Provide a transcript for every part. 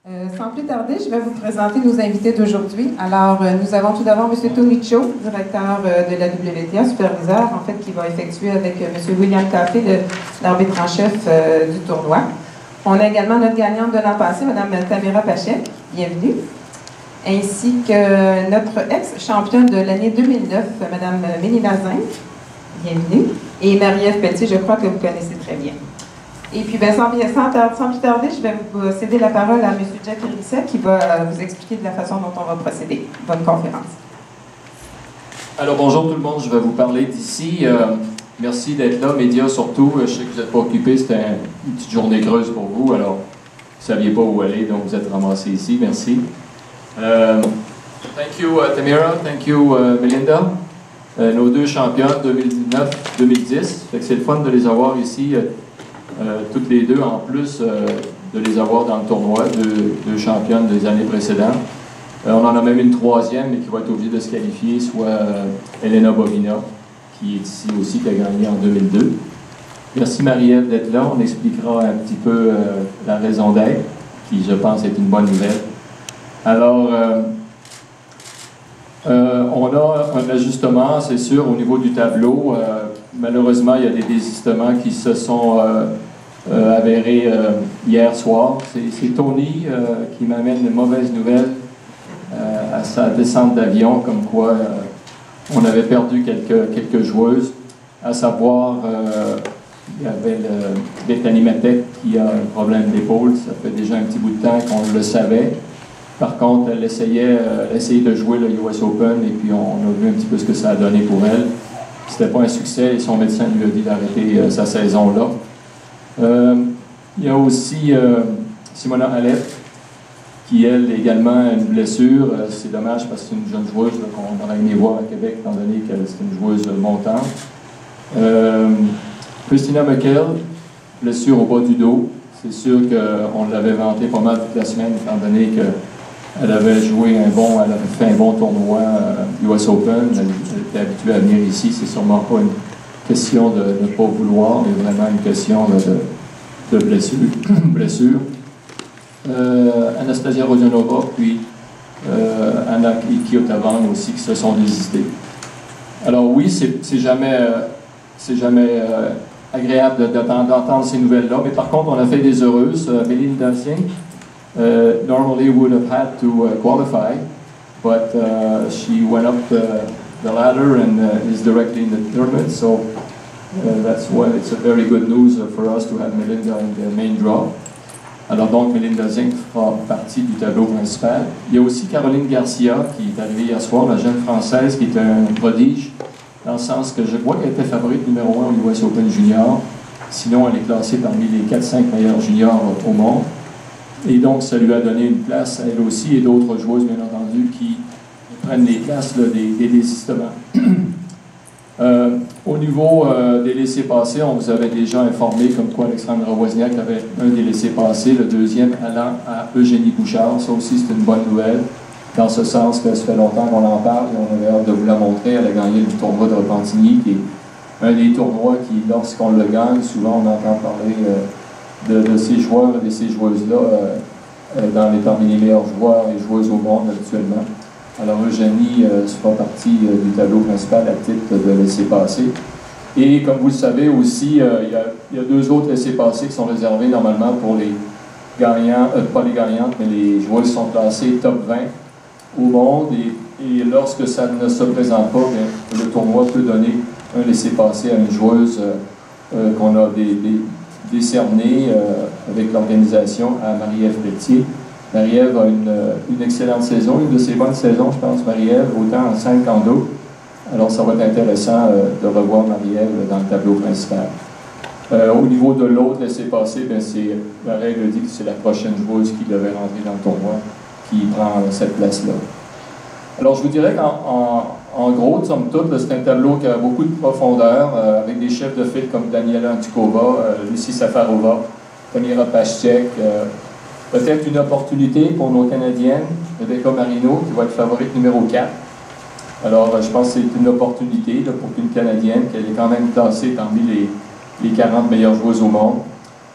Sans plus tarder, je vais vous présenter nos invités d'aujourd'hui. Alors, nous avons tout d'abord M. Tony Cho, directeur de la WTA, superviseur, en fait, qui va effectuer avec M. William Caffé, l'arbitre en chef du tournoi. On a également notre gagnante de l'an passé, Mme Tamira Pachek, bienvenue, ainsi que notre ex-championne de l'année 2009, Mme Mélina Zink, bienvenue, et Marie-Ève Pelletier, je crois que vous connaissez très bien. Et puis, sans plus tarder, je vais vous céder la parole à M. Jeff Risset qui va vous expliquer de la façon dont on va procéder. Bonne conférence. Alors, bonjour tout le monde, je vais vous parler d'ici. Merci d'être là, médias surtout. Je sais que vous n'êtes pas occupés, c'était une petite journée creuse pour vous, alors vous ne saviez pas où aller, donc vous êtes ramassés ici. Merci. Thank you, Tamira. Thank you, Melinda. Nos deux championnes 2009-2010. C'est le fun de les avoir ici. Toutes les deux, en plus de les avoir dans le tournoi, deux championnes des années précédentes. On en a même une troisième, mais qui va être obligée de se qualifier, soit Elena Bobina, qui est ici aussi, qui a gagné en 2002. Merci Marie-Ève d'être là. On expliquera un petit peu la raison d'être, qui, je pense, est une bonne nouvelle. Alors, on a un ajustement, c'est sûr, au niveau du tableau. Malheureusement, il y a des désistements qui se sont avérés hier soir. C'est Tony qui m'amène une mauvaise nouvelle à sa descente d'avion, comme quoi on avait perdu quelques joueuses, à savoir, il y avait Bethany Matek qui a un problème d'épaule. Ça fait déjà un petit bout de temps qu'on le savait. Par contre, elle essayait de jouer le US Open et puis on a vu un petit peu ce que ça a donné pour elle. C'était pas un succès et son médecin lui a dit d'arrêter sa saison là. Il y a aussi Simona Halep qui, elle, également a une blessure. C'est dommage parce que c'est une jeune joueuse qu'on aurait aimé voir à Québec étant donné que c'est une joueuse montante. Christina McHale, blessure au bas du dos. C'est sûr qu'on l'avait vanté pas mal toute la semaine étant donné que elle avait fait un bon tournoi US Open. Elle était habituée à venir ici. C'est sûrement pas une question de ne pas vouloir, mais vraiment une question de blessure. Anastasia Rodionova, puis Anna Kiotavan aussi, qui se sont désistés. Alors oui, c'est jamais agréable d'entendre ces nouvelles-là, mais par contre, on a fait des heureuses. Melinda Zink, normally would have had to qualify, but she went up the ladder and is directly in the tournament. So that's why it's a very good news for us to have Melinda in the main draw. Alors donc, Melinda Zink fera partie du tableau principal. Il y a aussi Caroline Garcia qui est arrivée hier soir, la jeune Française qui est un prodige, dans le sens que je crois qu'elle était favorite numéro 1 au US Open Junior. Sinon, elle est classée parmi les 4-5 meilleurs juniors au monde. Et donc, ça lui a donné une place à elle aussi et d'autres joueuses, bien entendu, qui prennent les places là, des désistements. Au niveau des laissés-passer, on vous avait déjà informé comme quoi Alexandra Wozniak avait un des laissés-passer, le deuxième allant à Eugénie Bouchard. Ça aussi, c'est une bonne nouvelle, dans ce sens que ça fait longtemps qu'on en parle et on avait hâte de vous la montrer. Elle a gagné le tournoi de Repentigny, qui est un des tournois qui, lorsqu'on le gagne, souvent on entend parler de ces joueurs et de ces joueuses-là parmi les meilleurs joueurs et joueuses au monde habituellement. Alors Eugénie fera partie du tableau principal à titre de laisser-passer. Et comme vous le savez aussi, il y a deux autres laissés-passer qui sont réservés normalement pour les gagnants, pas les gagnantes, mais les joueuses qui sont classées top 20 au monde. Et lorsque ça ne se présente pas, bien, le tournoi peut donner un laissez-passer à une joueuse qu'on a décerné avec l'organisation à Marie-Ève Pelletier. Marie-Ève a une excellente saison, une de ses bonnes saisons, je pense, Marie-Ève, autant en 5 qu'en double. Alors, ça va être intéressant de revoir Marie-Ève dans le tableau principal. Au niveau de l'autre laissez-passer, la règle dit que c'est la prochaine joueuse qui devait rentrer dans le tournoi qui prend cette place-là. Alors, je vous dirais qu'en gros, somme toute, c'est un tableau qui a beaucoup de profondeur, avec des chefs de file comme Daniela Antikova, Lucie Safarova, Tamira Pachek, peut-être une opportunité pour nos Canadiennes, Rebecca Marino, qui va être favorite numéro 4. Alors, je pense que c'est une opportunité là, pour une Canadienne, qu'elle est quand même classée parmi les 40 meilleures joueuses au monde.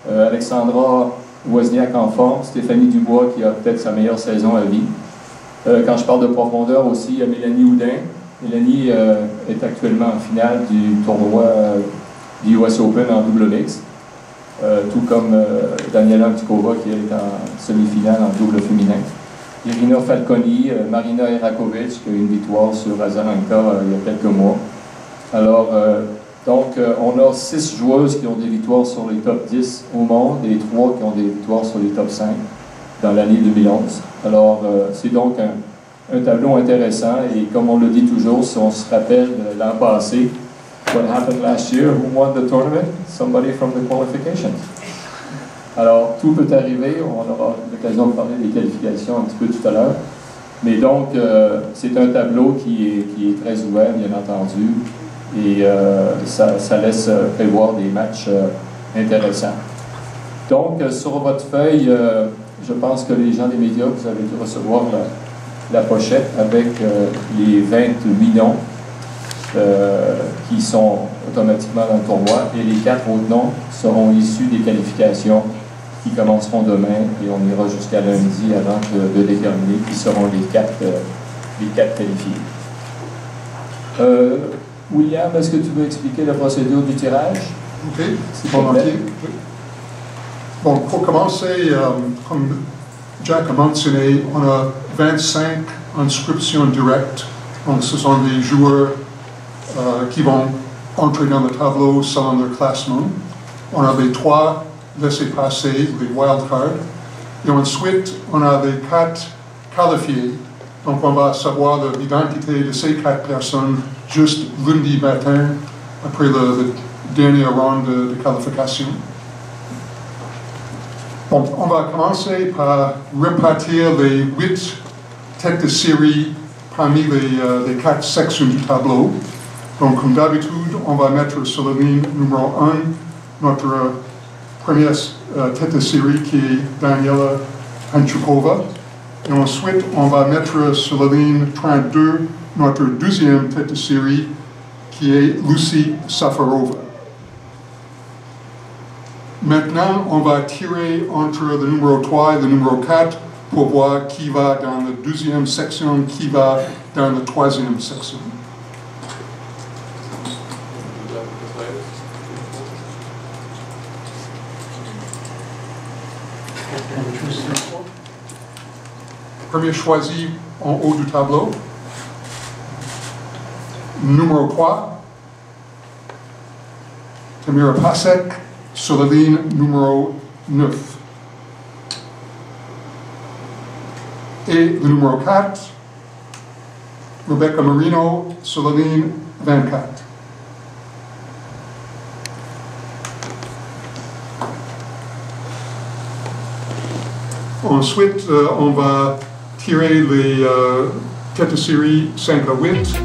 Alexandra Wozniak en forme, Stéphanie Dubois qui a peut-être sa meilleure saison à vie. Quand je parle de profondeur aussi, il y a Mélanie Houdin. Mélanie est actuellement en finale du tournoi du US Open en double mixte, tout comme Daniela Antikova qui est en semi-finale en double féminin. Irina Falconi, Marina Erakovic qui a eu une victoire sur Azarenka il y a quelques mois. Alors, on a 6 joueuses qui ont des victoires sur les top 10 au monde et 3 qui ont des victoires sur les top 5 dans l'année 2011. Alors, c'est donc un tableau intéressant et comme on le dit toujours, si on se rappelle l'an passé, what happened last year, who won the tournament? Somebody from the qualifications. Alors, tout peut arriver, on aura l'occasion de parler des qualifications un petit peu tout à l'heure. Mais donc, c'est un tableau qui est très ouvert, bien entendu, et ça laisse prévoir des matchs intéressants. Donc, sur votre feuille, je pense que les gens des médias, vous avez dû recevoir la pochette avec les 28 noms qui sont automatiquement dans le tournoi, et les 4 autres noms seront issus des qualifications qui commenceront demain et on ira jusqu'à lundi avant de déterminer qui seront les 4 qualifiés. William, est-ce que tu veux expliquer la procédure du tirage? OK, c'est volontiers. Bon, pour commencer, comme Jack a mentionné, on a 25 inscriptions directes. Donc, ce sont des joueurs qui vont entrer dans le tableau selon leur classement. On a les 3 laissés-passer, les wildcards. Et ensuite, on a les 4 qualifiés. Donc, on va savoir l'identité de ces 4 personnes juste lundi matin, après le dernier round de qualification. Donc, on va commencer par répartir les 8 têtes de série parmi les 4 sections du tableau. Donc, comme d'habitude, on va mettre sur la ligne numéro 1 notre première tête de série qui est Daniela Antikova. Et ensuite, on va mettre sur la ligne 32 notre deuxième tête de série qui est Lucie Safarova. Maintenant, on va tirer entre le numéro 3 et le numéro 4 pour voir qui va dans la deuxième section, qui va dans la troisième section. Premier choisi en haut du tableau. Numéro 3. Tamira Pasek sur la ligne numéro 9. Et le numéro 4, Rebecca Marino sur la ligne 24. Ensuite, on va tirer les têtes de série 5 à 8.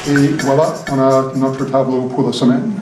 Et voilà, on a notre tableau pour la semaine.